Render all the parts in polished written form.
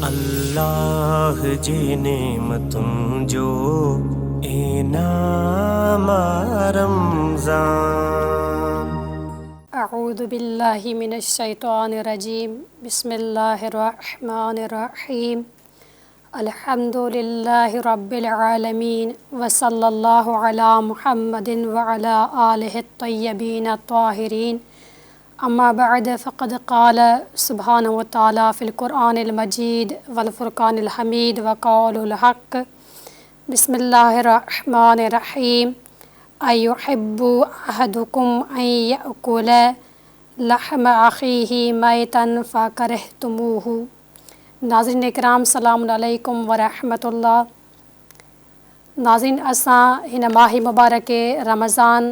अल्लाह जी नेमतुं जो इनाम रमज़ान। अऊज़ु बिल्लाहि मिनश्शैतानिर्रजीम। बिस्मिल्लाहिर्रहमानिर्रहीम। अल्हम्दुलिल्लाहि रब्बिल आलमीन व सल्लल्लाहु अला मुहम्मदिन व अला आलिहि त्तय्यबीन त्ताहिरीन। अम्मा बअद फ़क़द क़ाल सुब्हानहु व तआला फ़िल क़ुरआनिल मजीद वल फ़ुरक़ानिल हमीद व क़ौलुल हक़्क़। बिस्मिल्लाहिर्रहमानिर्रहीम। अयुहिब्बु अहदुकुम अन यअकुल लहम अख़ीहि मैतन फ़करिहतुमूहु। नाज़रीन इकराम, सलामुन अलैकुम व रहमतुल्लाह। नाज़रीन, असां हिन माही मुबारक रमज़ान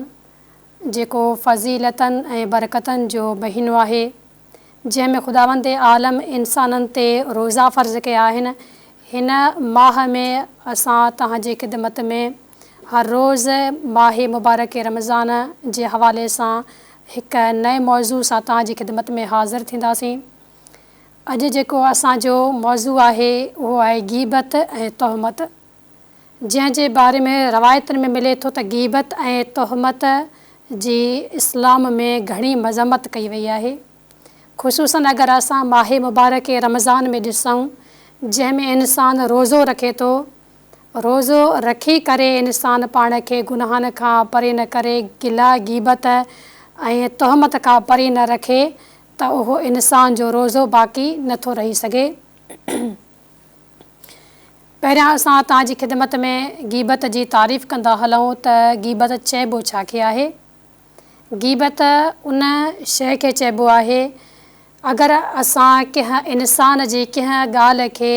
जेको फ़ज़ीलतनि ऐं बरकतनि जो महीनो आहे, जंहिंमें ख़ुदावंद आलम इंसाननि ते रोज़ा फ़र्ज़ कया आहिनि, हिन माह में असां तव्हांजी ख़िदमत में हर रोज़ माह मुबारक रमज़ान जे हवाले सां हिकु नए मौज़ू सां तव्हांजी ख़िदमत में हाज़िर थींदासीं। अॼु जेको असांजो मौज़ू आहे उहो आहे गीबत ऐं तोहमत, जंहिंजे बारे में रवायतुनि में मिले थो त गीबत ऐं तोहमत जी इस्लाम में घणी मज़म्मत कई वई आहे। ख़ुसूसन अगरि असां माह मुबारक रमज़ान में ॾिसूं, जंहिंमें इंसान रोज़ो रखे थो, रोज़ो रखी करे इंसान पाण खे गुनाहनि खां परे न करे, गिला गीबत ऐं तोहमत खां परे न रखे, त उहो इंसान जो रोज़ो बाक़ी नथो रही सघे। पहिरियां असां तव्हांजी ख़िदमत में गीबत जी तारीफ़ कंदा हलूं त गीबत चइबो छा खे आहे। गीबत उन शइ खे चइबो आहे अगरि असां कंहिं इंसान जी कंहिं ॻाल्हि खे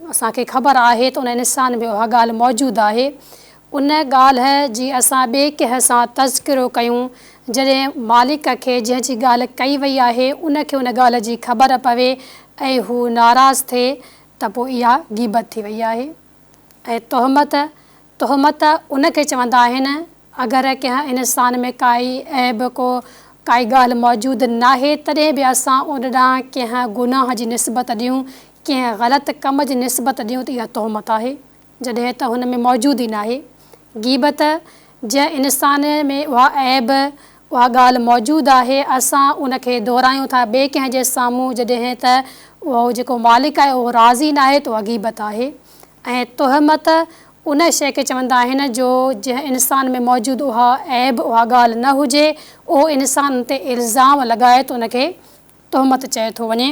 असांखे ख़बर आहे त उन इंसान में उहा ॻाल्हि मौजूदु आहे, उन ॻाल्हि जी असां ॿिए कंहिं सां तज़किरो कयूं, जॾहिं मालिक खे जंहिंजी ॻाल्हि कई वई आहे उनखे उन ॻाल्हि जी ख़बर पवे ऐं हू नाराज़ थिए, त पोइ इहा गीबत थी वई आहे। ऐं तोहमत उनखे चवंदा आहिनि अगरि कंहिं इंसान में काई ऐब काई ॻाल्हि मौजूदु नाहे, तॾहिं बि असां उन ॾांहुं कंहिं गुनाह जी निस्बत ॾियूं, कंहिं ग़लति कम जी निस्बत ॾियूं, त इहा तोहमत आहे, जॾहिं त हुन में मौजूदु ई नाहे। गीबत जंहिं इंसान में उहा ऐब उहा ॻाल्हि मौजूदु आहे, असां उनखे दोहरायूं था ॿिए कंहिं जे साम्हूं, जॾहिं त उहो जेको मालिक आहे उहो राज़ी न आहे, त उहा गीबत आहे। ऐं तोहमत उन शइ खे चवंदा आहिनि जो जंहिं इंसान में मौजूदु उहा ऐब उहा ॻाल्हि न हुजे, उहो इंसान ते इल्ज़ाम लॻाए त उनखे तोहमत चए थो वञे।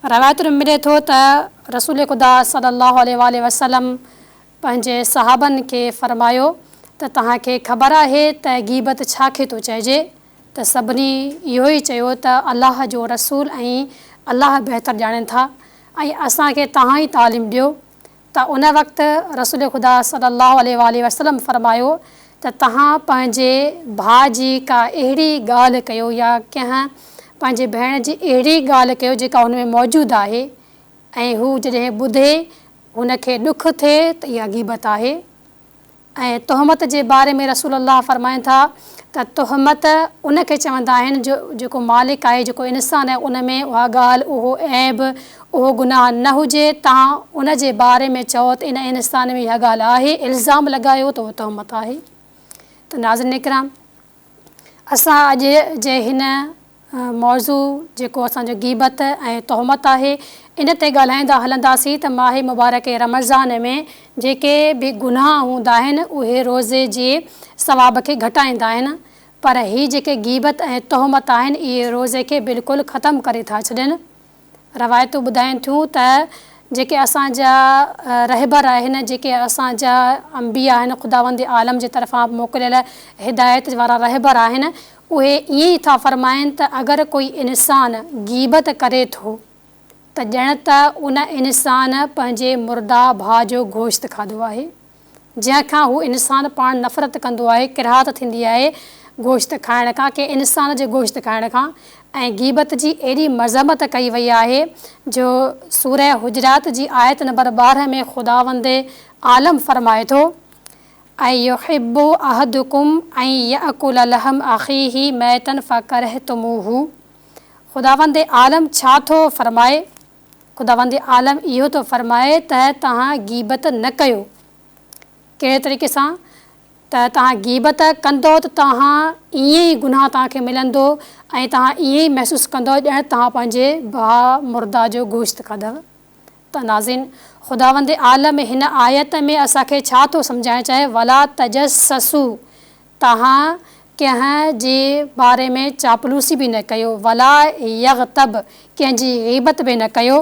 रवायतुनि में मिले थो त रसूल ख़ुदा सल्लल्लाहु अलैहि वसल्लम पंहिंजे सहाबनि खे फ़रमायो त तव्हांखे ख़बर आहे त गीबत छा खे थो चइजे, त सभिनी इहो ई चयो त अलाह जो रसूल ऐं अलाह बहितर ॼाणनि था, ऐं असांखे तव्हां ई तालीम ॾियो। त उन वक़्तु रसूल ख़ुदा सल्लल्लाहु अलैहि वसल्लम फ़रमायो त तव्हां पंहिंजे भाउ जी का अहिड़ी ॻाल्हि कयो या कंहिं पंहिंजे भेण जी अहिड़ी ॻाल्हि कयो जेका हुन में मौजूदु आहे, ऐं हू जॾहिं ॿुधे हुनखे ॾुखु थिए, त इहा गीबत आहे। ऐं तोहमत जे बारे में रसूल अल्लाह फ़रमाइनि था त तोहमत उनखे चवंदा आहिनि जो जेको मालिक आहे, जेको इंसान आहे, उन में उहा ॻाल्हि उहो ऐब उहो गुनाह न हुजे, तव्हां उन जे बारे में चओ त इन इंसान में इहा ॻाल्हि आहे, इल्ज़ाम लॻायो, त उहो तोहमत आहे। त नाज़रीन इकराम, असां अॼु जे हिन मौज़ू जेको असांजो गीबत ऐं तोहमत आहे, इन ते ॻाल्हाईंदा हलंदासीं त माह मुबारक रमज़ान में जेके बि गुनाह हूंदा आहिनि उहे रोज़े जे सवाब खे घटाईंदा आहिनि, पर हीअ जेके गीबत ऐं तोहमत आहिनि इहे रोज़े खे बिल्कुलु ख़तमु करे था छॾनि। रवायतूं ॿुधाइनि थियूं त जेके असांजा रहबर आहिनि, जेके असांजा अंबिया आहिनि, ख़ुदावंद आलम जे तरफ़ां मोकिलियल हिदायत वारा रहबर आहिनि, उहे ईअं ई था फ़रमाइनि त अगरि कोई इंसान गीबत करे थो त ॼण त उन इंसान पंहिंजे मुर्दा भाउ जो गोश्त खाधो आहे, जंहिंखां हू इंसान पाण नफ़रत कंदो आहे, किराहत थींदी आहे गोश्त खाइण खां, के इंसान जे गोश्त खाइण खां। ऐं गीबत जी एॾी मज़म्मत कई वई आहे जो सूरह हुजरात जी आयत नंबर 12 में ख़ुदावंद आलम फ़रमाए थो, अयुहिब्बु अहदुकुम अन यअकुल लहम अख़ीहि मैतन फ़करिहतुमूहु। ख़ुदावंद आलम छा थो फ़रमाए ख़ुदावंद आलम इहो थो फरमाए त तव्हां गीबत न कयो। कहिड़े तरीक़े सां त तव्हां गीबत कंदो त तव्हां ईअं ई गुनाह तव्हांखे मिलंदो ऐं तव्हां ईअं ई महसूसु कंदो ॼण तव्हां पंहिंजे भाउ मुर्दा जो गोश्त खाधव। त नाज़रीन, ख़ुदावंद आलम हिन आयत में असांखे छा थो सम्झाइणु चाहे, वला तजस्ससू, तव्हां कंहिं जे बारे में चापलूसी बि न कयो, वला यग़तब, कंहिंजी ग़ीबत बि न कयो,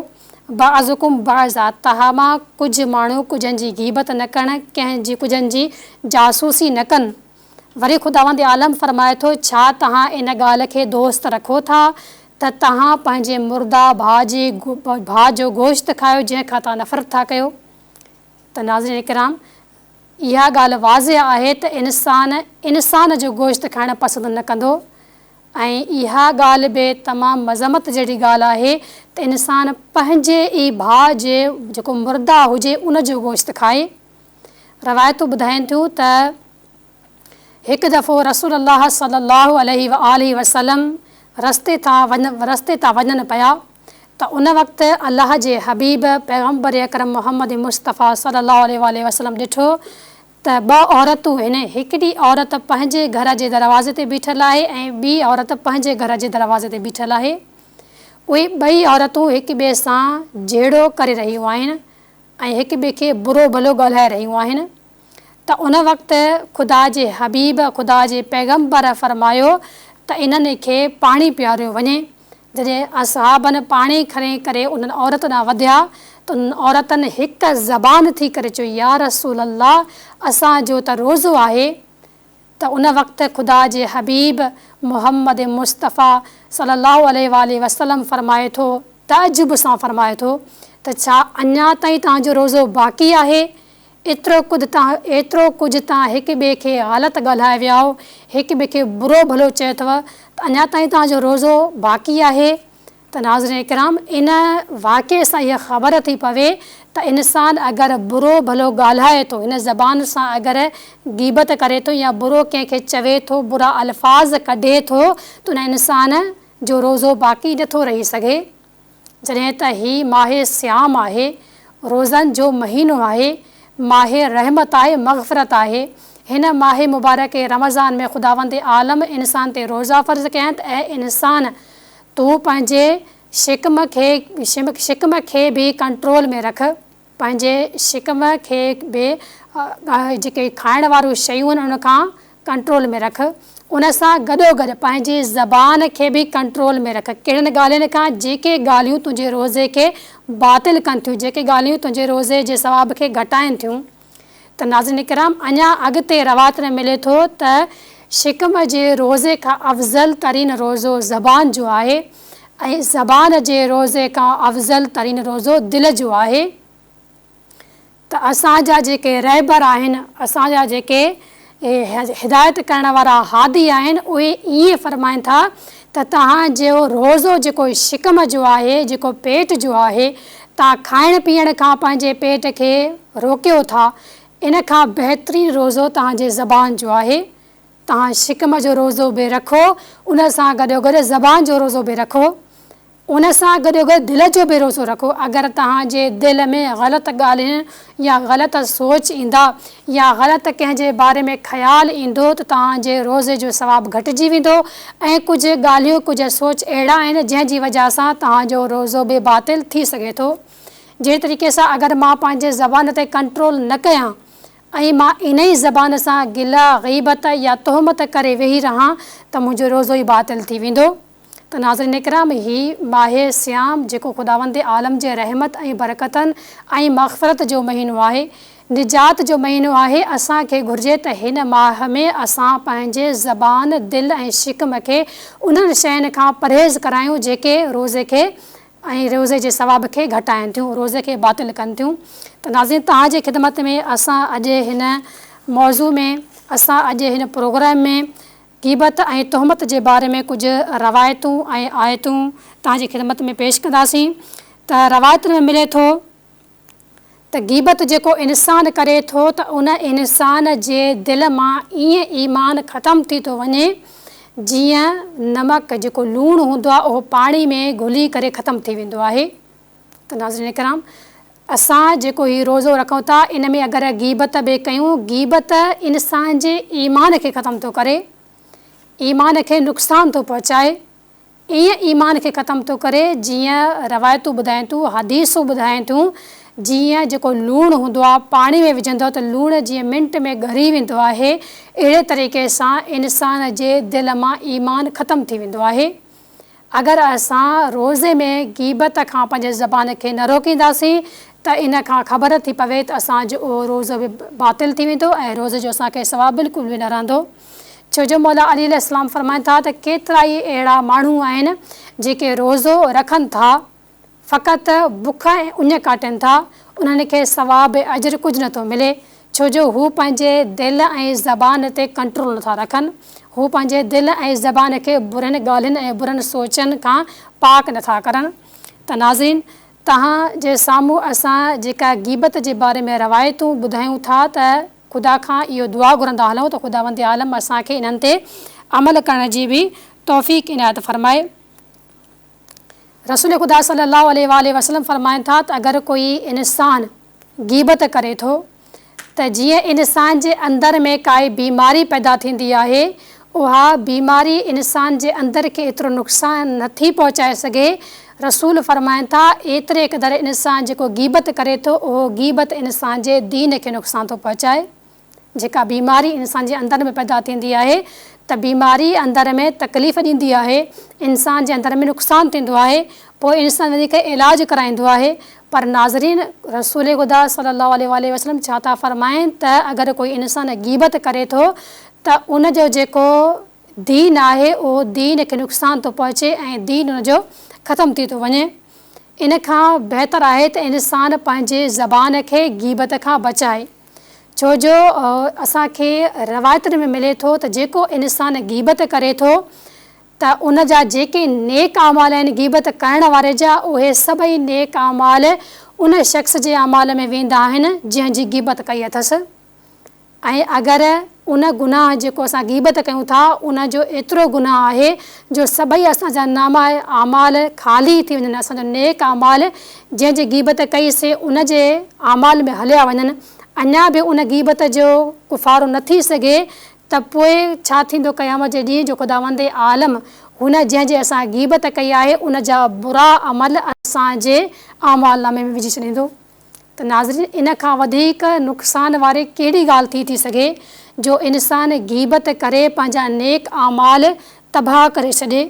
बाज़ुकुम बाज़ा, तव्हां मां कुझु माण्हू कुझनि जी ग़ीबत न करणु, कंहिंजी कुझनि जी जासूसी न कनि। वरी ख़ुदावंद आलम फरमाए थो, छा तव्हां इन ॻाल्हि खे दोस्त रखो था त तव्हां पंहिंजे मुर्दा भाउ जो गोश्त खायो जंहिंखां तव्हां नफ़रत था कयो। त नाज़रीन इकराम, इहा ॻाल्हि वाज़िह आहे त इंसान जो गोश्त खाइणु पसंदि न कंदो ऐं इहा ॻाल्हि बि तमामु मज़मत जहिड़ी ॻाल्हि आहे त इंसानु पंहिंजे ई भाउ जे जेको मुर्दा हुजे उन जो गोश्त खाए। रवायतूं ॿुधाइनि थियूं त हिकु दफ़ो रसूलुल्लाह सल्लल्लाहु अलैहि वसल्लम रस्ते तां वञनि पिया त उन वक़्तु अलाह जे हबीब पैगम्बर अकरम मोहम्मद मुस्तफ़ा सल्लल्लाहु अलैहि वसल्लम ॾिठो त ॿ औरतूं आहिनि। हिकिड़ी औरत पंहिंजे घर जे दरवाज़े ते बीठल आहे ऐं ॿी औरत पंहिंजे घर जे दरवाज़े ते बीठल आहे। उहे ॿई औरतूं हिक ॿिए सां जहिड़ो करे रहियूं आहिनि ऐं हिक ॿिए खे बुरो भलो ॻाल्हाए रहियूं आहिनि। त उन वक़्तु ख़ुदा जे हबीब, ख़ुदा जे पैगम्बर फरमायो त इन्हनि खे पाणी पीआरियो वञे। जॾहिं असहाबनि पाणी खणी करे उन्हनि औरत ॾांहुं वधिया त उन्हनि औरतुनि हिकु ज़बान थी करे चयो, या रसूल अल्लाह, असांजो त रोज़ो आहे। त उन वक़्तु ख़ुदा जे हबीब मोहम्मद मुस्तफ़ा सल्लल्लाहु अलैहि वसल्लम फरमाए थो, तअजुब सां फरमाए थो त छा अञा ताईं तव्हांजो रोज़ो बाक़ी आहे? एतिरो कुझु तव्हां हिक ॿिए खे ग़लति ॻाल्हाए विया हो, हिक ॿिए खे बुरो भलो चयो अथव, त अञा ताईं तव्हांजो रोज़ो बाक़ी आहे। त नाज़रीन इकराम, इन वाक़े सां इहा ख़बर थी पवे त इंसानु अगरि बुरो भलो ॻाल्हाए थो, हिन ज़बान सां अगरि ग़ीबत करे थो या बुरो कंहिंखे चवे थो, बुरा अल्फाज़ कढे थो, त उन इंसान जो रोज़ो बाक़ी नथो रही सघे। जॾहिं त हीउ माहे सियाम आहे, रोज़नि जो महीनो आहे, माहे रहमत आहे, मग़फ़िरत आहे। हिन माहे मुबारक रमज़ान में ख़ुदावंद आलम इंसान ते रोज़ा फ़र्ज़ कया आहिनि त ऐं इंसान, तूं पंहिंजे शिकम खे बि कंट्रोल में रख, पंहिंजे शिकम खे बि जेके खाइण वारियूं शयूं आहिनि उनखां कंट्रोल में रख। उन सां गॾोगॾु पंहिंजी ज़बान खे बि कंट्रोल में रख। कहिड़नि ॻाल्हियुनि खां जेके ॻाल्हियूं तुंहिंजे रोज़े खे बातिल कनि थियूं, जेके ॻाल्हियूं तुंहिंजे रोज़े जे सवाब खे घटाइनि थियूं। त नाज़रीन इकराम, अञा अॻिते रवायत में मिले थो त शिकम जे रोज़े खां अफ़ज़ल तरीन रोज़ो ज़बान जो आहे ऐं ज़बान जे रोज़े खां अफ़ज़ल तरीन रोज़ो दिलि जो आहे। त असांजा जेके रहबर आहिनि, असांजा जेके हिदायत करण वारा हादी आहिनि, उहे ईअं फ़रमाइनि था त तव्हांजो रोज़ो जेको शिकम जो आहे, जेको पेट जो आहे, तव्हां खाइण पीअण खां पंहिंजे पेट खे रोकियो था, इन खां बहितरीनु रोज़ो तव्हांजे ज़बान जो आहे। तव्हां शिकम जो रोज़ो बि रखो, उन सां गॾोगॾु ज़बान जो रोज़ो बि रखो, उन सां गॾोगॾु दिलि जो बि रोज़ो रखो। अगरि तव्हांजे दिलि में ग़लति ॻाल्हियूं या ग़लति सोच ईंदा या ग़लति कंहिंजे बारे में ख़्यालु ईंदो त तव्हांजे रोज़े जो सवाबु घटिजी वेंदो ऐं कुझु ॻाल्हियूं, कुझु सोच अहिड़ा आहिनि जंहिंजी वजह सां तव्हांजो रोज़ो बि बातिल थी सघे थो। जहिड़े तरीक़े सां अगरि मां पंहिंजे ज़बान ते कंट्रोल न कयां ऐं मां इन ई ज़बान सां गिला, ग़ीबत या तोहमत करे वेही रहां त मुंहिंजो रोज़ो ई बातिल थी वेंदो। त नाज़रीन इकराम, ही माहे सियाम जेको ख़ुदावंद आलम जे रहमत ऐं बरकतनि ऐं मग़फ़िरत जो महीनो आहे, निजात जो महीनो आहे। असांखे घुरिजे त हिन माह में असां पंहिंजे ज़बान, दिलि ऐं शिकम खे उन्हनि शयुनि खां परहेज़ करायूं जेके रोज़े खे ऐं रोज़े जे सवाब खे घटाइनि थियूं, रोज़े खे बातिल कनि थियूं। त नाज़रीन, तव्हांजी ख़िदमत में असां अॼु हिन मौज़ू में, असां अॼु हिन प्रोग्राम में ग़ीबत ऐं तोहमत जे बारे में कुझु रवायतूं ऐं आयतूं तव्हांजी ख़िदमत में पेश कंदासीं। त रवायत में मिले थो त ग़ीबत जेको इंसानु करे थो त उन इंसान जे दिलि मां ईअं ईमान ख़तमु थी थो वञे जीअं नमक जेको लूणु हूंदो आहे उहो पाणी में घुली करे ख़तमु थी वेंदो आहे। त नाज़रीन किराम, असां जेको हीउ रोज़ो रखूं था इन में अगरि गीबत बि कयूं, गीबत इंसान जे ईमान खे ख़तमु थो करे, ईमान खे नुक़सान थो पहुचाए। ईअं ईमान खे ख़तमु थो करे जीअं रवायतूं ॿुधाइनि थियूं, हदीसूं ॿुधाइनि थियूं, जीअं जेको लूणु हूंदो आहे पाणी में विझंदो त लूणु जीअं मिंट में ॻरी वेंदो आहे, अहिड़े तरीक़े सां इंसान जे दिलि मां ईमान ख़तमु थी वेंदो आहे। अगरि असां रोज़े में गीबत खां पंहिंजे ज़बान खे न रोकींदासीं त इन खां ख़बर थी पवे त असांजो रोज़ो बि बातिल थी वेंदो ऐं रोज़े जो असांखे सवाबु बिल्कुलु बि न रहंदो। छो जो मौला अली अलैहिस्सलाम फरमाइनि था त केतिरा ई अहिड़ा माण्हू आहिनि जेके रोज़ो रखनि था, फ़क़ति बुख ऐं उञ काटनि था, उन्हनि खे सवाबु अजर कुझु नथो मिले, छो जो हू पंहिंजे दिलि ऐं ज़बान ते कंट्रोल नथा रखनि, हू पंहिंजे दिलि ऐं ज़बान खे बुरनि ॻाल्हियुनि ऐं बुरनि सोचनि खां पाक नथा करनि। त नाज़रीन, तव्हां जे साम्हूं असां जेका गीबत जे बारे में रवायतूं ॿुधायूं था त ख़ुदा खां इहो दुआ घुरंदा हलूं त ख़ुदावंद आलम असांखे इन्हनि ते अमल करण जी बि तौफ़ीक़ इनायत फ़रमाए। रसूल ख़ुदा सल्लल्लाहु अलैहि वसल्लम फरमाइनि था त अगरि कोई इंसान गीबत करे थो त जीअं इंसान जे अंदर में काई बीमारी पैदा थींदी आहे, उहा बीमारी इंसान जे अंदर खे एतिरो नुक़सान नथी पहुचाए सघे। रसूल फरमाइनि था एतिरे क़दुरु इंसान जेको गीबत करे थो उहो गीबत इंसान जे दीन खे नुक़सान थो पहुचाए। जेका बीमारी इंसान जे अंदर में पैदा थींदी आहे त बीमारी अंदर में तकलीफ़ ॾींदी आहे, इंसान जे अंदर में नुक़सानु थींदो आहे, पोइ इंसान वञी करे इलाजु कराईंदो आहे। पर नाज़रीन, रसूल ख़ुदा सल्लल्लाहु अलैहि वसल्लम छा था फरमाइनि त अगरि कोई इंसान गीबत करे थो त उनजो जेको दीन आहे उहो दीन खे नुक़सानु थो पहुचे ऐं दीन उनजो ख़तमु थी थो वञे। इन खां बहितर आहे त इंसान पंहिंजे ज़बान खे गीबत खां बचाए, छो जो असांखे रवायतुनि में मिले थो त जेको इंसान गीबत करे थो त उन जा जेके नेक अमाल आहिनि गीबत करण वारे जा, उहे सभई नेक अमाल उन शख़्स जे अमाल में वेंदा आहिनि जंहिंजी गीबत कई अथसि। ऐं अगरि उन गुनाह जेको असां गीबत कयूं था उनजो एतिरो गुनाह आहे जो सभई असांजा नामा अमाल ख़ाली थी वञनि, असांजो नेक अमाल जंहिंजी गीबत कईसीं उन जे अमाल में हलिया वञनि, अञा बि उन गीबत जो कुफ़ारो न थी सघे, त पोइ छा थींदो क़यामत जे ॾींहुं जो ख़ुदावंद आलम हुन जंहिंजे असां गीबत कई आहे उन जा बुरा अमल असांजे अमाल नामे में विझी छॾींदो। त नाज़रीन, इन खां वधीक नुक़सान वारी कहिड़ी ॻाल्हि थी सघे जो इंसान गीबत करे पंहिंजा नेक अमाल तबाह करे छॾे,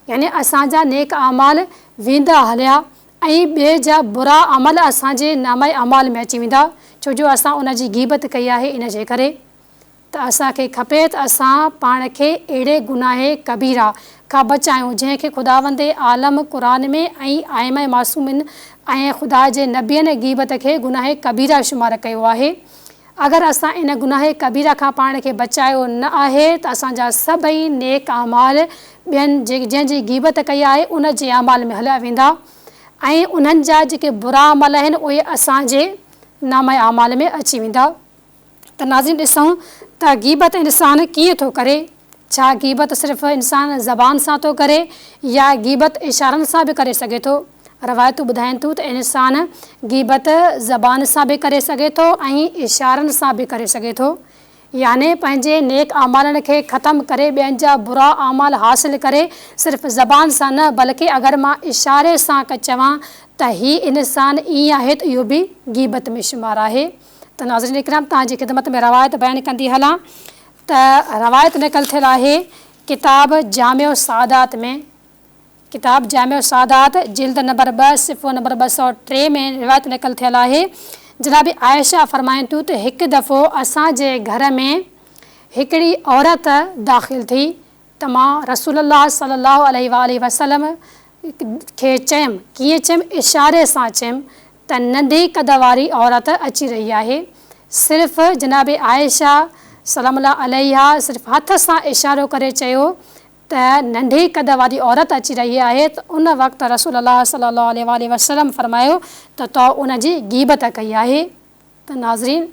यानी असांजा नेक अमाल वेंदा हलिया ऐं ॿिए जा बुरा अमल असांजे नामे अमाल में अची वेंदा, छो जो असां उन जी गीबत कई आहे। इन जे करे त असांखे खपे त असां पाण खे अहिड़े गुनाह कबीरा खां बचायूं जंहिंखे ख़ुदावंद आलम क़ुरान में ऐं आइमा मासूमिन ऐं ख़ुदा जे नबियनि गीबत खे गुनाह कबीरा शुमार कयो आहे। अगरि असां इन गुनाह कबीरा खां पाण खे बचायो न आहे त असांजा सभई नेक अमाल ॿियनि जंहिंजी गीबत कई आहे उन जे अमाल में हलिया वेंदा ऐं उन्हनि जा जेके बुरा अमल आहिनि उहे असांजे नामे अमाल में अची वेंदा। त नाज़रीन, ॾिसूं त गीबत इंसान कीअं थो करे। छा गीबत सिर्फ़ु इंसान ज़बान सां थो करे या गीबत इशारनि सां बि करे सघे थो। रवायतूं ॿुधाइनि थियूं त इंसान गीबत ज़बान सां बि करे सघे थो ऐं इशारनि सां बि करे सघे थो, याने पंहिंजे नेक अमालनि खे ख़तमु करे ॿियनि जा बुरा अमाल हासिलु करे सिर्फ़ु ज़बान सां न बल्कि अगरि मां इशारे सां चवां त हीउ इंसानु ईअं आहे त इहो बि गीबत में शुमारु आहे। त नाज़रीन इकराम, तव्हांजी ख़िदमत में रवायत बयानु कंदी हलां त रवायत निकल थियल आहे किताब जामिउ सादात में, किताब जामिउ सादात जिल्द नंबर 2 सिफ़ो नंबर 203 में रिवायत निकल थियल आहे। जनाब आयशा फरमाइनि थियूं त हिकु दफ़ो असांजे घर में हिकिड़ी औरत दाख़िल थी त मां रसूलुल्लाह सल्लल्लाहु अलैहि वसल्लम खे चयमि, कीअं चयमि, इशारे सां चयमि त नंढी कद वारी औरत अची रही आहे। सिर्फ़ु जनाब आयशा सलामुल्लाह अलैहा सिर्फ़ु हथ सां इशारो करे चयो त नंढी कद वारी औरत अची रही आहे, त उन वक़्तु रसूलुल्लाह सल्लल्लाहु अलैहि वसल्लम फरमायो त तो उन जी गीबत कई आहे। त नाज़रीन,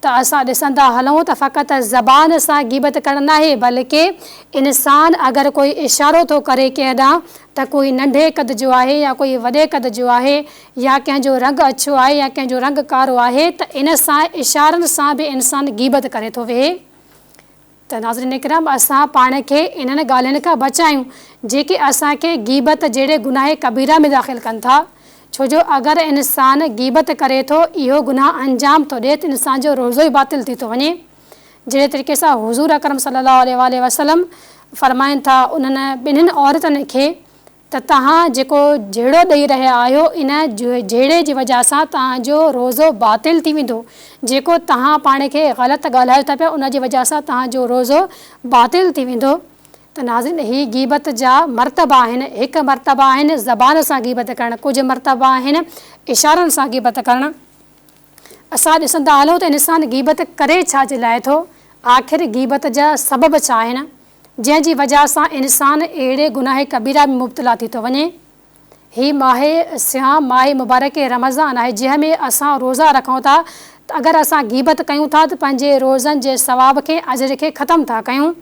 त असां ॾिसंदा हलूं त फ़क़ति ज़बान सां गीबत करणु न आहे, बल्कि इंसान अगरि कोई इशारो थो करे कंहिं ॾांहुं त कोई नंढे क़द जो आहे या कोई वॾे क़द जो आहे या कंहिंजो रंग अछो आहे या कंहिंजो रंग कारो आहे, त इन सां इशारनि सां बि इंसानु गीबत करे थो वेहे। त नाज़रीन किराम, असां पाण खे इन्हनि ॻाल्हियुनि खां बचायूं जेके असांखे गीबत जहिड़े गुनाह कबीरा में दाख़िल कनि था। छो जो अगरि इंसानु गीबत करे थो, इहो गुनाह अंजाम थो ॾिए त इंसान जो रोज़ो ई बातिल थी थो वञे। जहिड़े तरीक़े सां हुज़ूर अकरम सल्लल्लाहु अलैहि वसल्लम फ़रमाइनि था उन्हनि ॿिन्हिनि औरतुनि खे त तव्हां जेको जहिड़ो ॾेई रहिया आहियो, इन जहिड़े जी वजह सां तव्हांजो रोज़ो बातिल थी वेंदो। जेको तव्हां पाण खे ग़लति ॻाल्हायो था पिया, उन जी वजह सां तव्हांजो रोज़ो बातिल थी वेंदो। त नाज़रीन, ही गीबत जा मरतबा आहिनि। हिकु मरतबा आहिनि ज़बान सां गीबत करणु, कुझु मरतबा आहिनि इशारनि सां गीबत करणु। असां ॾिसंदा हलूं त इंसानु गीबत करे छा जे लाइ थो, आख़िर गीबत जा सबब छा आहिनि जंहिंजी वजह सां इंसानु अहिड़े गुनाह कबीरा में मुब्तला थी थो वञे। ही माहे सियाम, माहे मुबारक रमज़ान आहे, जंहिं में असां रोज़ा रखूं था। त अगरि असां गीबत कयूं था त पंहिंजे रोज़नि जे सवाब खे, अजर खे ख़तमु था कयूं।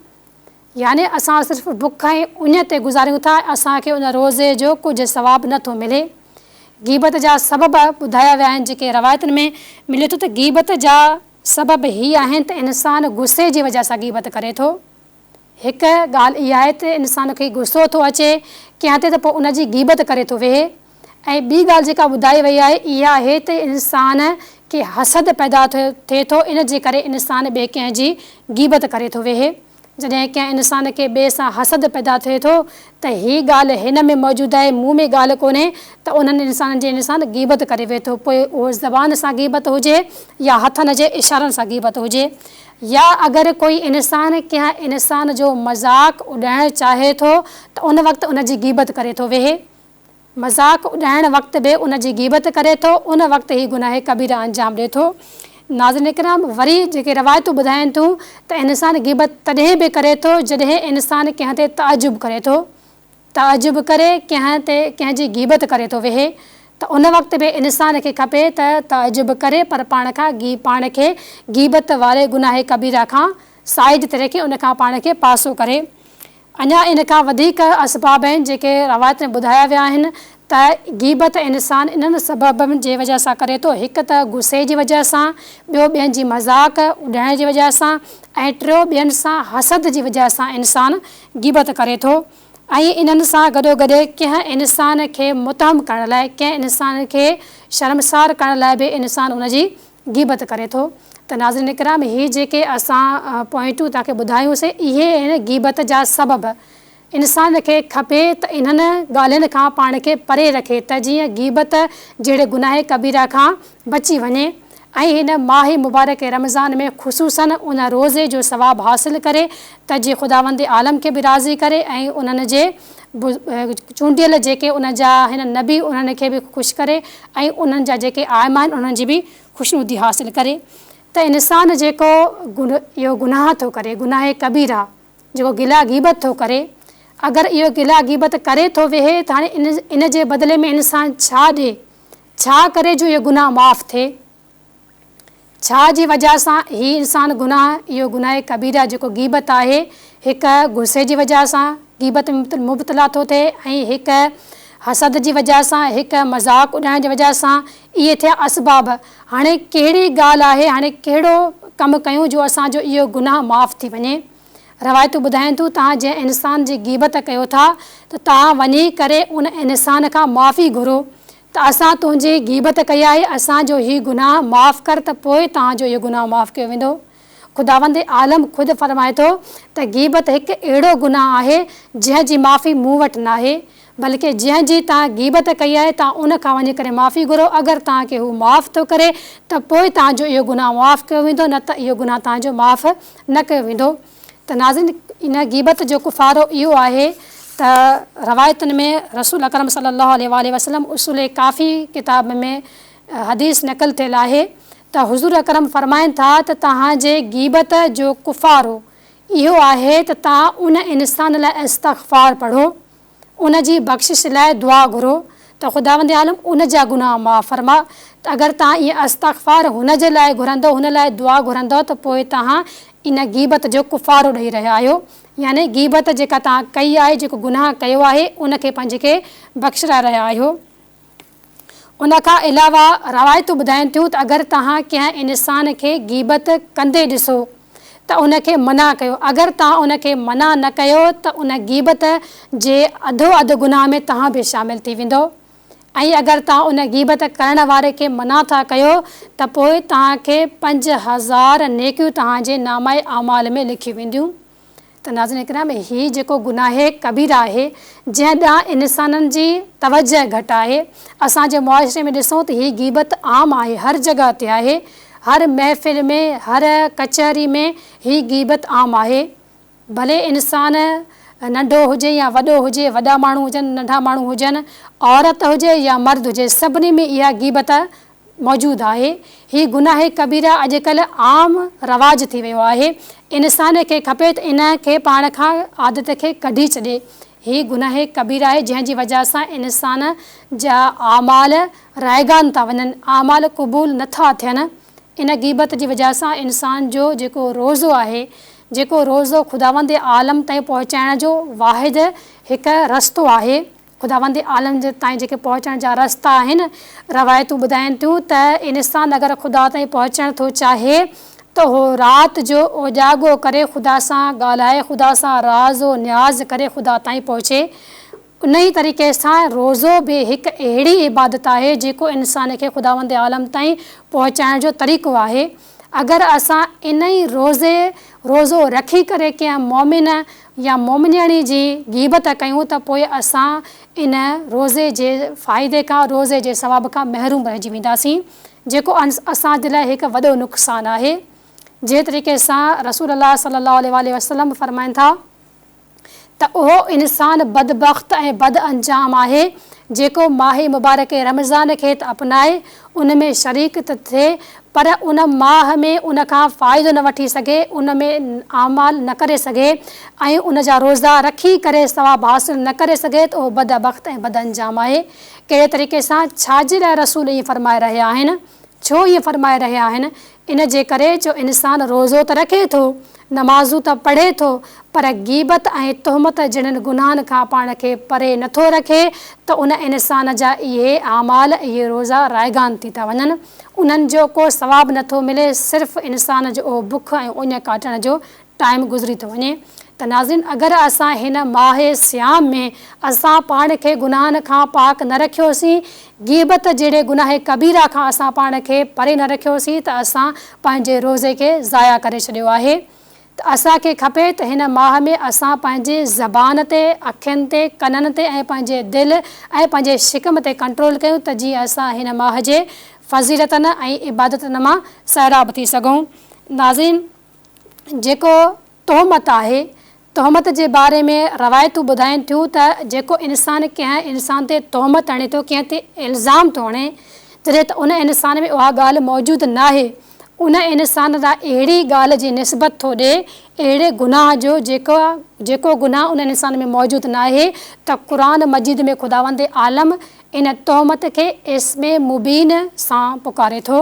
यानी असां सिर्फ़ु बुख ऐं उञ ते गुज़ारियूं था, असांखे उन रोज़े जो कुझु सवाब नथो मिले। गीबत जा सबब ॿुधाया विया आहिनि जेके रवायतुनि में मिले थो। त गीबत जा सबब ही आहिनि त इंसानु गुस्से जी वजह सां गीबत करे थो। हिकु ॻाल्हि इहा आहे त इंसान खे गुस्सो थो अचे कंहिं ते, त पोइ उनजी गीबत करे थो वेहे। ऐं ॿी ॻाल्हि जेका ॿुधाई वई आहे इहा आहे त इंसान खे हसद पैदा थिए थो, इन जे करे इंसानु ॿिए कंहिंजी गीबत करे थो वेहे। जॾहिं कंहिं इंसान खे ॿिए सां हसद पैदा थिए थो त हीअ ॻाल्हि हिन में मौजूदु आहे, मूं में ॻाल्हि कोन्हे, त उन्हनि इंसाननि जे इंसानु गीबत करे वेठो। पोइ उहो ज़बान सां गीबत हुजे या हथनि जे इशारनि सां गीबत हुजे, या अगरि कोई इंसानु कंहिं इंसान जो मज़ाक उॾाइणु चाहे थो त उन वक़्तु उनजी गीबत करे थो वेहे। मज़ाक उॾाइण वक़्तु बि उनजी गीबत करे थो, उन वक़्तु ई गुनाह कबीरा अंजाम ॾिए थो। नाज़रीन किराम, वरी जेके रवायतूं ॿुधाइनि थियूं त इंसानु गीबत तॾहिं बि करे थो जॾहिं इंसानु कंहिं ते ताजुब करे थो, ताजुब करे कंहिं ते कंहिंजी गीबत करे थो वेहे, त उन वक़्तु बि इंसान खे खपे त ताजुब करे पर पाण खे गीबत वारे गुनाह कबीरा खां साइड ते रखे, उन खां पाण खे पासो करे। अञा इन खां वधीक असबाब आहिनि जेके रवायत में ॿुधाया विया आहिनि त गीबत इंसानु इन्हनि सबबनि जे वजह सां करे थो। हिकु त गुस्से जी वजह सां, ॿियो ॿियनि जी मज़ाक उॾाइण जी वजह सां, ऐं टियों ॿियनि सां हसद जी वजह सां इंसानु गीबत करे थो। ऐं इन्हनि सां गॾोगॾु कंहिं इंसान खे मुतहम करण लाइ, कंहिं इंसान खे शर्मसार करण लाइ बि इंसानु उनजी गीबत करे थो। त नाज़रीन किराम, हीअ जेके असां पॉइंटूं तव्हांखे ॿुधायूंसीं, इहे आहिनि गीबत जा सबब। इंसान खे खपे त इन्हनि ॻाल्हियुनि खां पाण खे परे रखे त जीअं गीबत जहिड़े गुनाह कबीरा खां बची वञे, ऐं हिन माह मुबारक रमज़ान में ख़ुशूसन उन रोज़े जो सवाबु हासिलु करे, त जीअं ख़ुदावंद आलम खे बि राज़ी करे ऐं उन्हनि जे चूंडियल जेके उन जा हिन नबी उन्हनि खे बि ख़ुशि करे, ऐं उन्हनि जा जेके आइमा आहिनि उन्हनि जी बि ख़ुशनुदी हासिलु करे। त इंसानु जेको इहो गुनाह थो करे, गुनाह कबीरा जेको गिला गीबत थो करे, अगरि इहो गिला गीबत करे थो वेहे त हाणे इन जे बदिले में इंसानु छा ॾिए, छा करे जो इहो गुनाह माफ़ु थिए, छा जी वजह सां ही इंसानु इहो गुनाह कबीरा जेको गीबत आहे, हिकु गुस्से जी वजह सां गीबत में मुब्तला थो थिए, ऐं हिकु हसद जी वजह सां, हिकु मज़ाक उॾाइण जी वजह सां, इहे थिया असबाब। हाणे कहिड़ी ॻाल्हि आहे, हाणे कहिड़ो कमु कयूं जो असांजो इहो गुनाह माफ़ु थी वञे। रवायतूं ॿुधाइनि थियूं तव्हां जंहिं इंसान जी गीबत कयो था त तव्हां वञी करे उन इंसान खां माफ़ी घुरो त असां तुंहिंजी गीबत कई आहे, असांजो हीउ गुनाह माफ़ु कर, त पोइ तव्हांजो इहो गुनाह माफ़ु कयो वेंदो। ख़ुदावंद आलम ख़ुदि फरमाए थो त गीबत हिकु अहिड़ो गुनाह आहे जंहिंजी माफ़ी मूं वटि न आहे, बल्कि जंहिंजी तव्हां गीबत कई आहे तव्हां उन खां वञी करे माफ़ी घुरो। अगरि तव्हांखे हू माफ़ु थो करे त पोइ तव्हांजो इहो गुनाह माफ़ु कयो वेंदो, न त इहो गुनाह तव्हांजो माफ़ु न कयो वेंदो। त नाज़रीन, इन गीबत जो कुफ़ारो इहो आहे त रवायतुनि में रसूल अकरम सल्लल्लाहु अलैहि वसल्लम उसूल काफ़ी किताब में हदीस नक़ल थियल आहे त हुज़ूर अकरम फरमाइनि था त तव्हांजे गीबत जो कुफ़ारो इहो आहे त तव्हां उन इंसान लाइ इस्तग़फ़ार पढ़ो, उन जी बख़्शिश लाइ दुआ घुरो, त त ख़ुदावंद आलम उन जा गुनाह माफ़ फरमा। त अगरि तव्हां ईअं इस्तग़फ़ार हुन जे लाइ घुरंदो, हुन लाइ दुआ घुरंदो, त पोइ तव्हां इन गीबत जो कुफ़ारो ॾेई रहिया आहियो। यानी गीबत जेका तव्हां कई आहे, जेको गुनाह कयो आहे, उनखे पंहिंजे खे बख़्शिराए रहिया आहियो। उन खां अलावा रवायतूं ॿुधाइनि थियूं त अगरि तव्हां कंहिं इंसान खे गीबत कंदे ॾिसो त उनखे मना कयो। अगरि तव्हां उनखे मना न कयो त उन गीबत जे अधो अधु गुनाह में तव्हां बि शामिलु थी वेंदो। ऐं अगरि तव्हां उन गीबत करण वारे खे मना था कयो त पोइ तव्हांखे 5000 नेकियूं तव्हांजे नामाए आमाल में लिखी वेंदियूं। त नाज़रीन इकराम, हीउ जेको गुनाह कबीरा आहे, जंहिं ॾांहुं इंसाननि जी तवजह घटि आहे। असांजे मुआशरे में ॾिसूं त हीअ गीबत आम आहे, हर जॻह ते आहे, हर महफ़िल में, हर कचहरी में हीअ गीबत आम आहे। भले इंसान नंढो हुजे या वॾो हुजे, वॾा माण्हू हुजनि, नंढा माण्हू हुजनि, औरत हुजे या मर्द हुजे, सभिनी में इहा गीबत मौजूदु आहे। हीअ गुनाह कबीरा अॼुकल्ह आम रवाज थी वियो आहे। इंसान खे खपे त इन खे पाण खां आदत खे कढी छॾे। हीअ गुनाह कबीरा आहे जंहिंजी वजह सां इंसान जा आमाल रायगान था वञनि, आमाल क़बूल नथा थियनि। इन गीबत जी वजह सां इंसान जो जेको रोज़ो आहे, जेको रोज़ो ख़ुदावंद आलम ताईं पहुचाइण जो वाहिद हिकु रस्तो आहे। ख़ुदावंद आलम जे ताईं जेके पहुचण जा रस्ता आहिनि, रवायतूं ॿुधाइनि थियूं त इंसान अगरि ख़ुदा ताईं पहुचणु थो चाहे त उहो राति जो उजाॻो करे ख़ुदा सां ॻाल्हाए, ख़ुदा सां राज़ो न्याज़ करे ख़ुदा ताईं पहुचे। उन ई तरीक़े सां रोज़ो बि हिकु अहिड़ी इबादत आहे जेको इंसान खे ख़ुदावंद आलम ताईं पहुचाइण जो तरीक़ो आहे। अगरि असां इन ई रोज़ो रखी करे कंहिं मोमिन या मोमिनियाणी जी गीबत कयूं त पोइ असां इन रोज़े जे फ़ाइदे खां, रोज़े जे सवाब खां महरूम रहिजी वेंदासीं, जेको असांजे लाइ हिकु वॾो नुक़सानु आहे। जंहिं तरीक़े सां रसूल अल्लाह सल्लल्लाहु अलैहि वसल्लम फरमाइनि था त उहो इंसान बदबख़्त ऐं बद अंजाम आहे जेको माह मुबारक रमज़ान खे त अपनाए, उन में शरीक त थिए, पर उन माह में उन खां फ़ाइदो न वठी सघे, उन में आमाल न करे सघे ऐं उन जा रोज़ा रखी करे सवाब हासिलु न करे सघे, त उहो बदबख़्त ऐं बद अंजाम आहे। कहिड़े तरीक़े सां छाजे लाइ रसूल ईअं फरमाए रहिया आहिनि? छो ईअं फरमाए रहिया आहिनि? इन जे करे जो इंसान रोज़ो त रखे थो, नमाज़ूं त पढ़े थो, पर गीबत ऐं तोहमत जहिड़नि गुनाहनि खां पाण खे परे नथो रखे, त उन इंसान जा इहे आमाल, इहे रोज़ा रायगान थी था वञनि। उन्हनि जो को सवाबु नथो मिले, सिर्फ़ु इंसान जो उहो बुख ऐं उञ काटण जो टाइम गुज़री थो वञे। त नाज़रीन, अगरि असां हिन माह सियाम में असां पाण खे गुनाहनि खां पाक न रखियोसीं, गीबत जहिड़े गुनाह कबीरा खां असां पाण खे परे न रखियोसीं, त असां पंहिंजे रोज़े खे ज़ाया करे छॾियो आहे। त असांखे खपे त हिन माह में असां पंहिंजे ज़बान ते, अखियुनि ते, कननि ते ऐं पंहिंजे दिलि ऐं पंहिंजे शिकम ते कंट्रोल कयूं, त जीअं असां हिन माह जे फ़ज़ीलतनि ऐं इबादतनि मां सैराब थी सघूं। नाज़रीन, जेको तोहमत आहे, तोहमत जे बारे में रवायतूं ॿुधाइनि थियूं त जेको इंसान कंहिं इंसान ते तोहमत हणे थो, कंहिं ते इल्ज़ाम थो हणे, जॾहिं त उन इंसान में उहा ॻाल्हि मौजूदु न आहे, उन इंसान लाइ अहिड़ी ॻाल्हि जी निस्बत थो ॾिए, अहिड़े गुनाह जो जेको गुनाह उन इंसान में मौजूदु न आहे, त क़ुर मजीद में ख़ुदावंद आलम इन तोहमत खे इस्मे मुबीन सां पुकारे थो।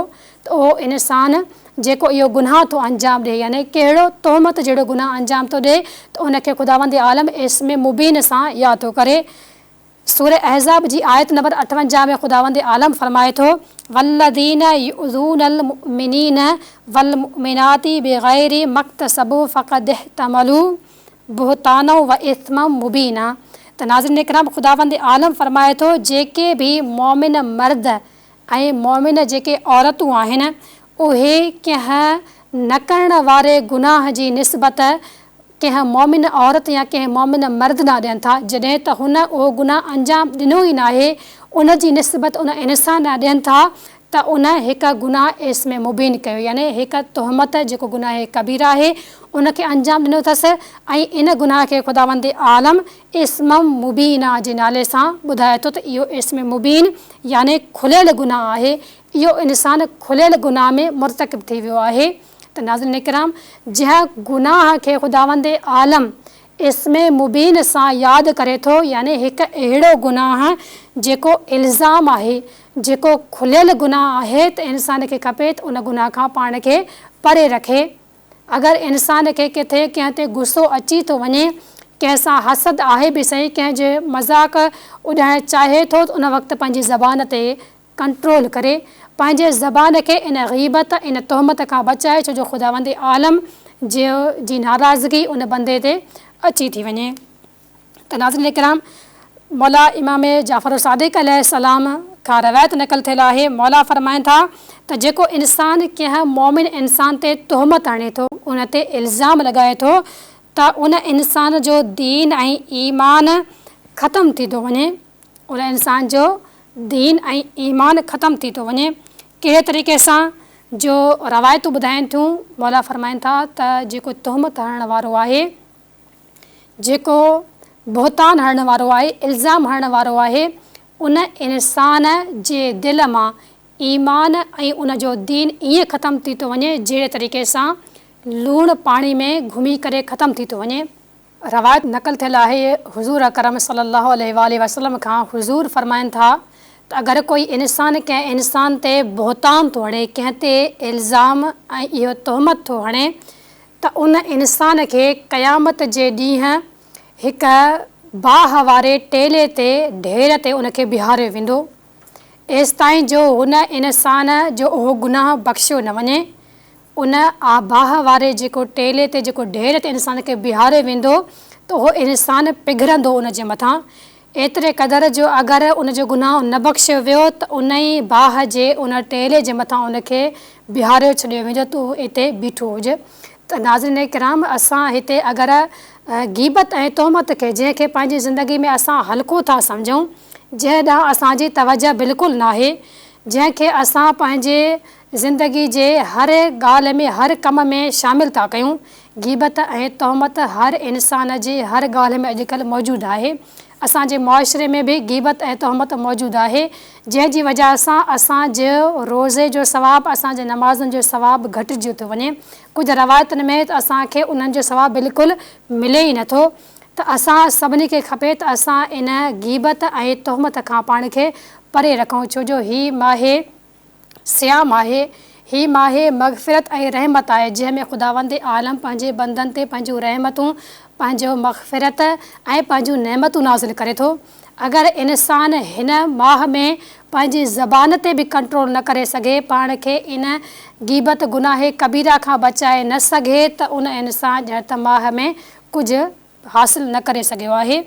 त उहो इंसान जेको इहो गुनाह थो अंजाम ॾिए, यानी कहिड़ो तोहमत जहिड़ो गुनाह अंजाम थो ॾिए, त उनखे ख़ुदावंद आलम इस्मे मुबीन सां यादि थो करे। सूरह अहज़ाब जी आयत नंबर 58 में ख़ुदावंद आलम फरमाए थो, वल्लज़ीना युज़ूनल मुमिनीन वल मुमिनाति बिग़ैरि मक्तसबू फ़क़द इह्तमलू बुहताना व इस्मम मुबीना। त नाज़रीन इकराम, ख़ुदावंद आलम फरमाए थो, जेके बि मोमिन मर्द ऐं मोमिन जेके औरतूं आहिनि, उहे कंहिं न करण वारे गुनाह जी निस्बत कंहिं मोमिन औरत या कंहिं मोमिन मर्द न ॾियनि था, जॾहिं त हुन उहो गुनाह अंजाम ॾिनो ई न आहे, उन जी निस्बत उन इंसान ॾियनि था, त उन हिकु गुनाह इस्मे मुबीन कयो, यानी हिकु तोहमत जेको गुनाह कबीरा आहे उनखे अंजाम ॾिनो अथसि। ऐं इन गुनाह खे ख़ुदावंद आलम इस्मम मुबीना जे नाले सां ॿुधाए थो, त इहो इस्मे मुबीन यानी खुलियल गुनाह आहे। इहो इंसानु खुलियल गुनाह में मुर्तकिब थी वियो आहे। त नाज़रीन इकराम, जंहिं गुनाह खे ख़ुदावंद आलम इसमें मुबीन सां यादि करे थो, यानी हिकु अहिड़ो गुनाह जेको इल्ज़ाम आहे, जेको खुलियल गुनाह आहे, त इंसान खे खपे त उन गुनाह खां पाण खे परे रखे। अगरि इंसान खे किथे कंहिं ते गुस्सो अची थो वञे, कंहिंसां हसद आहे बि सही, कंहिंजे मज़ाक उॾाइणु चाहे थो, त उन वक़्तु पंहिंजी ज़बान ते कंट्रोल करे, पंहिंजे ज़बान खे इन ग़ीबत, इन तोहमत खां बचाए, छो जो ख़ुदावंद आलम जी नाराज़गी उन बंदे ते अची थी वञे। त नाज़रीन किराम, मौला इमाम जाफ़र सादिक़ अलैहिस्सलाम खां रवायत नक़ल थियल आहे, मौला फ़रमाइनि था त जेको इंसान कंहिं मोमिन इंसान ते तोहमत हणे थो, उन ते इल्ज़ाम लॻाए थो, त उन इंसान जो दीन ऐं ईमान ख़तमु थी थो वञे। उन इंसान जो दीन ऐं ईमान ख़तमु थी थो वञे। कहिड़े तरीक़े सां? जो रवायतूं ॿुधाइनि थियूं, मौला फ़रमाइनि था त जेको तोहमत हणण वारो आहे, जेको बहतान हणण वारो आहे, इल्ज़ाम हणण वारो आहे, उन इंसान जे दिलि मां ईमान ऐं उन जो दीन ईअं ख़तमु थी थो वञे जहिड़े तरीक़े सां लूणु पाणी में घुमी करे ख़तमु थी थो वञे। रवायत नक़ल थियल आहे हुज़ूर अकरम सल्लल्लाहु अलैहि वसल्लम खां। हुज़ूर फ़रमाइनि था त अगरि कोई इंसान कंहिं इंसान ते बहतान थो हणे, कंहिं ते इल्ज़ाम ऐं इहो तोहमत थो हणे, त उन इंसान खे क़यामत जे ॾींहुं हिकु बाह वारे टेले ते, ढेर ते उनखे बीहारियो वेंदो, एसि ताईं जो हुन इंसान जो उहो गुनाह बख़्शियो न वञे। उन बाह वारे जेको टेले ते, जेको ढेर ते इंसान खे बीहारियो वेंदो, त उहो इंसान पिघरंदो उन जे मथां, एतिरे क़दुरु जो अगरि उन जो गुनाह न बख़्शियो वियो, त उन ई बाह जे उन टेले जे मथां उनखे बीहारियो छॾियो वेंदो, त उहो हिते बीठो हुजे। त नाज़रीन किराम, असां हिते अगरि ग़ीबत ऐं तोहमत खे, जंहिंखे पंहिंजी ज़िंदगी में असां हल्को था सम्झूं, जंहिं ॾांहुं असांजी तवजह बिल्कुलु न आहे, जंहिंखे असां पंहिंजे ज़िंदगी जे हर ॻाल्हि में, हर कम में शामिलु था कयूं, ग़ीबत ऐं तोहमत हर इंसान जे हर ॻाल्हि में अॼुकल्ह मौजूदु आहे। असांजे मुआशिरे में बि ग़ीबत ऐं तोहमत मौजूदु आहे, जंहिंजी वजह सां असांजो रोज़े जो सवाबु, असांजे नमाज़ुनि जो सवाबु घटिजी थो वञे। कुझु रवायतुनि में त असांखे उन्हनि जो सवाबु बिल्कुलु मिले ई नथो। त असां सभिनी खे खपे त असां इन ग़ीबत ऐं तोहमत खां पाण खे परे रखूं, छो जो हीउ माहे सियाम आहे, हीउ माहे मग़फ़िरत ऐं रहमत आहे, जंहिंमें ख़ुदावंद आलम पंहिंजे बंदनि ते पंहिंजूं रहमतूं, पंहिंजो मग़फ़िरत ऐं पंहिंजूं नेमतूं नाज़िल करे थो। अगरि इंसान हिन माह में पंहिंजी ज़बान ते बि कंट्रोल न करे सघे, पाण खे इन ग़ीबत गुनाह कबीरा खां बचाए न सघे, त उन इंसान ॼण त माह में कुझु हासिलु न करे सघियो आहे।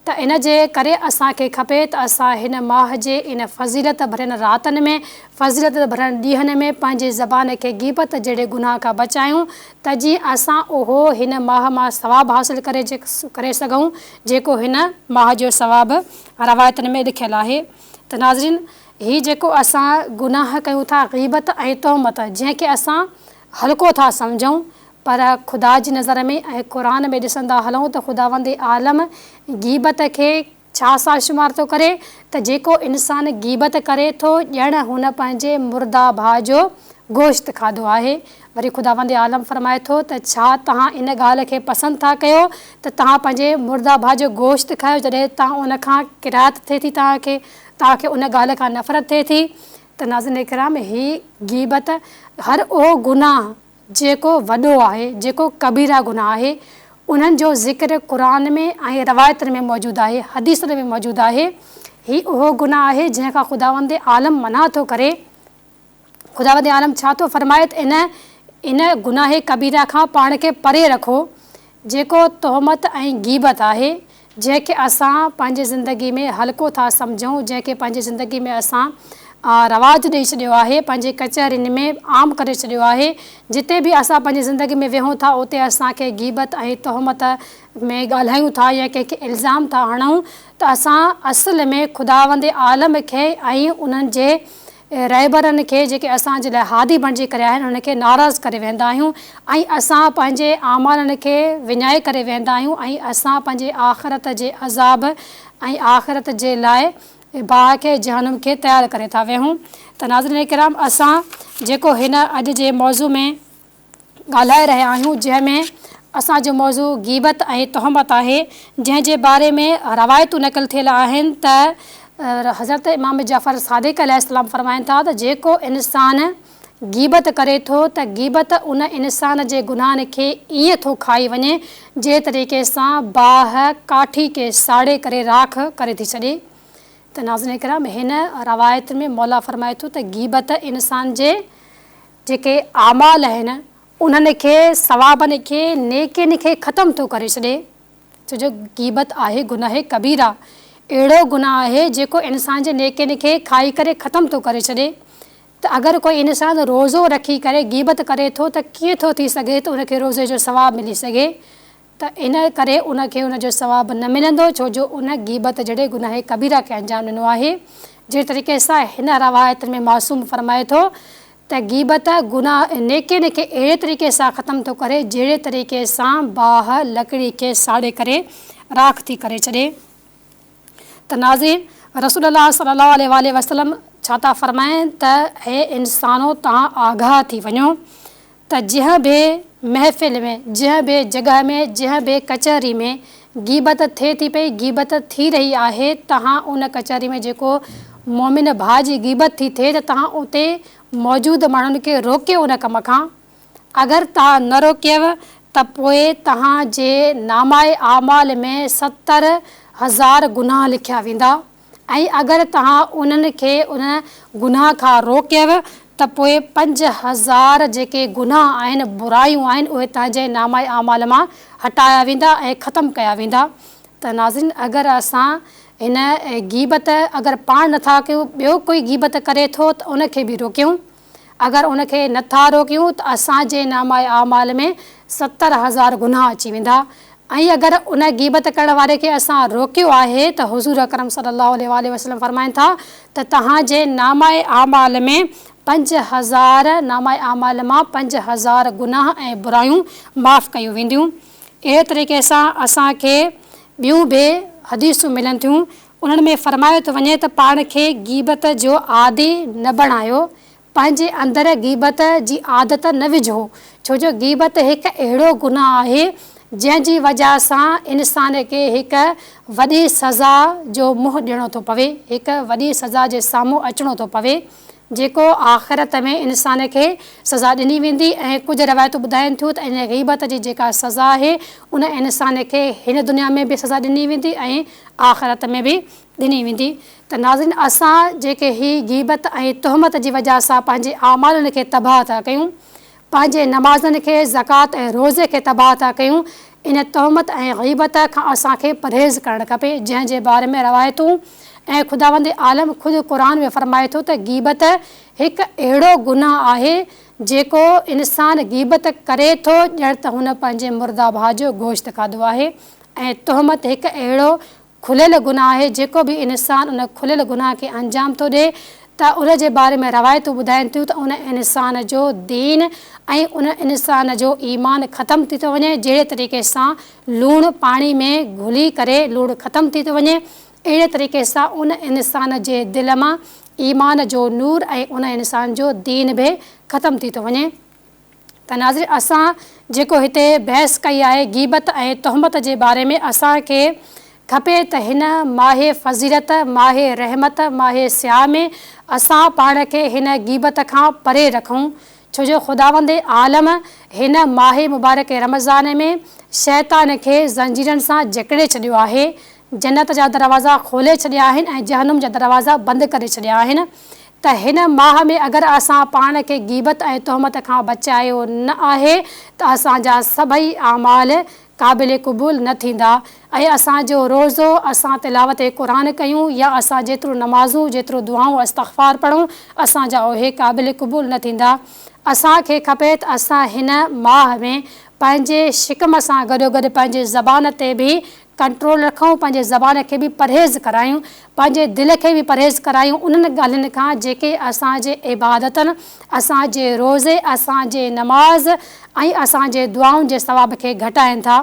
त इन जे करे असांखे खपे त असां हिन माह जे इन फ़ज़ीलत भरियल रातनि में, फ़ज़ीलत भरियल ॾींहंनि में पंहिंजी ज़बान खे ग़ीबत जहिड़े गुनाह खां बचायूं, त जीअं असां उहो हिन माह मां सवाबु हासिलु करे सघूं, जेको हिन माह जो सवाबु रवायतुनि में लिखियलु आहे। त नाज़रीन, हीउ जेको असां गुनाह कयूं था, ग़ीबत ऐं तोहमत, जंहिंखे असां हल्को था सम्झूं, पर ख़ुदा जी नज़र में ऐं क़ुर में ॾिसंदा हलूं त ख़ुदावंद आलम ग़ीबत खे छा सां शुमार थो करे, त जेको इंसान ग़ीबत करे थो, ॼण हुन पंहिंजे मुर्दा भाउ जो गोश्त खाधो आहे। वरी ख़ुदावंद आलम फ़रमाए थो त छा तव्हां इन ॻाल्हि खे पसंदि था कयो त तव्हां पंहिंजे मुर्दा भाउ जो गोश्त खायो, जॾहिं तव्हां उन खां किरायत थिए थी, तव्हांखे उन ॻाल्हि खां नफ़रत थिए थी। त नाज़रीन किराम, हीउ ग़ीबत हर उहो गुनाह जेको वॾो आहे, जेको कबीरा गुनाह आहे, उन्हनि जो ज़िक्र क़ुर में ऐं रवायतुनि में मौजूदु आहे, हदीसुनि में मौजूदु आहे। हीउ उहो गुनाह आहे जंहिंखां ख़ुदावंद आलम मना थो करे। ख़ुदावंद आलम छा थो फ़रमाए त इन गुनाह कबीरा खां पाण खे परे रखो, जेको तोहमत ऐं ग़ीबत आहे, जंहिंखे असां पंहिंजे ज़िंदगी में हल्को था सम्झूं, जंहिंखे पंहिंजे ज़िंदगी में असां रवाजु ॾेई छॾियो आहे, पंहिंजे कचहरियुनि में आम करे छॾियो आहे। जिते बि असां पंहिंजी ज़िंदगी में वेहूं था, उते असांखे ग़ीबत ऐं तोहमत में ॻाल्हायूं था या कंहिंखे इल्ज़ाम था हणूं, त असां असुल में ख़ुदावंद आलम खे ऐं उन्हनि जे रहबरनि खे, जेके असांजे लाइ हादी बणिजी करे आहिनि, उनखे नाराज़ करे वेंदा आहियूं, ऐं असां पंहिंजे आमालनि खे विञाए करे वेंदा आहियूं, ऐं असां पंहिंजे आख़िरत जे अज़ाब ऐं आख़िरत जे लाइ बाह खे, जहनुम खे तयारु करे था वेहूं। त नाज़रीन किराम, असां जेको हिन अॼु जे मौज़ू में ॻाल्हाए रहिया आहियूं, जंहिंमें असांजो मौज़ू गीबत ऐं तोहमत आहे, जंहिंजे बारे में रवायतूं नक़ल थियल आहिनि त हज़रत इमाम जाफ़र सादिक़ अलैहिस्सलाम फरमाइनि था त जेको इंसान गीबत करे थो त गीबत उन इंसान जे गुनाहनि खे ईअं थो खाई वञे जे तरीक़े सां बाहि काठी खे साड़े करे राख करे थी छॾे। त नाज़रीन किराम, हिन रवायत में मौला फरमाए थो त गीबत इंसान जे जेके आमाल आहिनि उन्हनि खे, सवाबनि खे, नेकियुनि खे ख़तमु थो करे छॾे। छो जो गीबत आहे गुनाह कबीरा, अहिड़ो गुनाह आहे जेको इंसान जे नेकियुनि खे खाई करे ख़तमु थो करे छॾे। त अगरि कोई इंसान रोज़ो रखी करे गीबत करे थो त कीअं थो थी सघे त उनखे रोज़े जो सवाबु मिली सघे। त इन करे उनखे उनजो सवाबु न मिलंदो, छो जो उन गीबत जहिड़े गुनाह कबीरा खे अंजाम ॾिनो आहे। जहिड़े तरीक़े सां हिन रवायत में मासूम फरमाए थो त गीबत गुनाह नेकियुनि खे अहिड़े तरीक़े सां ख़तमु थो करे जहिड़े तरीक़े सां बाहि लकड़ी खे साड़े करे राख थी करे छॾे। त नाज़रीन, रसूलुल्लाह सल्लल्लाहु अलैहि वसल्लम छा था फरमाइनि त हे इंसानो, तव्हां आगाह थी वञो त जंहिं बि महफ़िल में, जंहिं बि जॻह में, जंहिं बि कचहरी में गीबत थिए थी पई, गीबत थी रही आहे, तव्हां उन कचहरी में जेको मोमिन भाउ जी गीबत थी थिए त तव्हां उते मौजूदु माण्हुनि खे रोकियो उन कम खां। अगरि तव्हां न रोकियव त पोइ तव्हांजे नामाए आमाल में 70,000 गुनाह लिखिया वेंदा, ऐं अगरि तव्हां उन्हनि खे उन गुनाह खां रोकियव त पोइ 5,000 जेके गुनाह आहिनि, बुरायूं आहिनि, उहे तव्हांजे नामाए आमाल मां हटाया वेंदा ऐं ख़तमु कया वेंदा। त नाज़रीन, अगरि असां हिन गीबत अगरि पाण नथा कयूं, ॿियो कोई गीबत करे थो त उनखे बि रोकियूं। अगरि उनखे नथा रोकियूं त असांजे नामाए आमाल में 70,000 गुनाह अची वेंदा। ऐं अगरि उन गीबत करण वारे खे असां रोकियो आहे त हुज़ूर अकरम सल्लल्लाहु अलैहि वसल्लम फरमाइनि था त तव्हांजे नामाए आमाल में 5,000 नामाए आमाल मां 5,000 गुनाह ऐं बुरायूं माफ़ कयूं वेंदियूं। अहिड़े तरीक़े सां असांखे ॿियूं बि हदीसूं मिलनि थियूं, उन्हनि में फरमायो थो वञे त पाण खे गीबत जो आदी न बणायो, पंहिंजे अंदरि गीबत जी आदत न विझो, छो जो गीबत हिकु अहिड़ो गुनाह आहे जंहिंजी वजह सां इंसान खे हिकु वॾी सज़ा जो मुंहुं ॾियणो थो पवे, हिकु वॾी सज़ा जे साम्हूं अचिणो थो पवे, जेको आख़िरत में इंसान खे सज़ा ॾिनी वेंदी। ऐं कुझु रवायतूं ॿुधाइनि थियूं त इन गीबत जी जेका सज़ा आहे उन इंसान खे हिन दुनिया में बि सज़ा ॾिनी वेंदी ऐं आख़िरत में बि ॾिनी वेंदी। त नाज़रीन, असां जेके ही गीबत ऐं तोहमत जी वजह सां पंहिंजे आमालनि खे तबाह था कयूं, पंहिंजे नमाज़नि खे, ज़कात ऐं रोज़े खे तबाह था कयूं, इन तोहमत ऐं गीबत खां असांखे परहेज़ करणु खपे, जंहिंजे बारे में रवायतूं ऐं ख़ुदावंद आलम ख़ुदि क़ुरान में फरमाए थो त गीबत हिकु अहिड़ो गुनाह आहे जेको इंसान गीबत करे थो ॼण त हुन पंहिंजे मुर्दा भाउ जो गोश्त खाधो आहे। ऐं तोहमत हिकु अहिड़ो खुलियल गुनाह आहे जेको बि इंसान उन खुलियल गुनाह खे अंजाम थो ॾिए त उन जे बारे में रवायतूं ॿुधाइनि थियूं त उन इंसान जो दीन ऐं उन इंसान जो ईमान ख़तमु थी थो वञे, जहिड़े तरीक़े सां लूणु पाणी में घुली करे लूणु ख़तमु थी थो वञे, अहिड़े तरीक़े सां उन इंसान जे दिलि मां ईमान जो नूर ऐं उन इंसान जो दीन बि ख़तमु थी थो वञे। त नाज़रीन, असां जेको हिते बहस कई आहे गीबत ऐं तोहमत जे बारे में, असांखे खपे त हिन माहे फ़ज़ीलत, माहे रहमत, माहे सियाह में असां पाण खे हिन गीबत खां परे रखूं, छो जो ख़ुदावंद आलम हिन माहे मुबारक रमज़ान में शैतान खे ज़ंजीरनि सां जकड़े छॾियो आहे, जन्नत जा दरवाज़ा खोले छॾिया आहिनि ऐं जहन्नुम जा दरवाज़ा बंदि करे छॾिया आहिनि। त हिन माह में अगरि असां पाण खे गीबत ऐं तोहमत खां बचायो न आहे त असांजा सभई आमाल क़ाबिल क़बूल न थींदा, ऐं असांजो रोज़ो असां तिलावत क़ुरान कयूं या असां जेतिरो नमाज़ूं, जेतिरो दुआऊं इस्तग़फ़ार पढ़ूं, असांजा उहे क़ाबिल क़बूल न थींदा। असांखे खपे त असां हिन माह में पंहिंजे शिकम सां गॾोगॾु पंहिंजे ज़बान ते बि कंट्रोल रखूं, पंहिंजे ज़बान खे बि परहेज़ करायूं, पंहिंजे दिलि खे बि परहेज़ करायूं उन्हनि ॻाल्हियुनि खां जेके असांजे इबादतनि, असांजे रोज़े, असांजे नमाज़ ऐं असांजे दुआउनि जे सवाब खे घटाइनि था।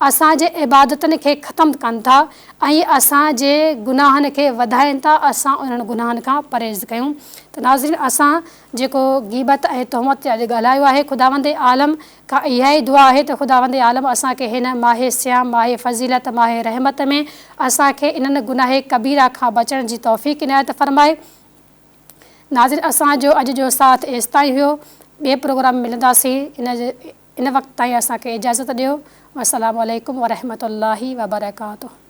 असांजे इबादतनि खे ख़तमु कनि था ऐं असांजे गुनाहनि खे वधाइनि था। असां उन्हनि गुनाहनि खां परहेज़ कयूं। त नाज़रीन, असां जेको गीबत ऐं तोहमत ते अॼु ॻाल्हायो आहे, ख़ुदावंद आलम खां इहा ई दुआ आहे त ख़ुदावंद आलम असांखे हिन माहे सियाम, माहे फ़ज़ीलत, माहे रहमत में असांखे इन्हनि गुनाहे कबीरा खां बचण जी तौफ़ीक़ इनायत फ़रमाए। नाज़रीन, असांजो अॼु जो साथ एसि ताईं हुयो। ॿिए प्रोग्राम मिलंदासीं। इन वक़्तु ताईं असांखे इजाज़त ॾियो। अस्सलामु अलैकुम वरहमतुल्लाहि वबरकातुहू।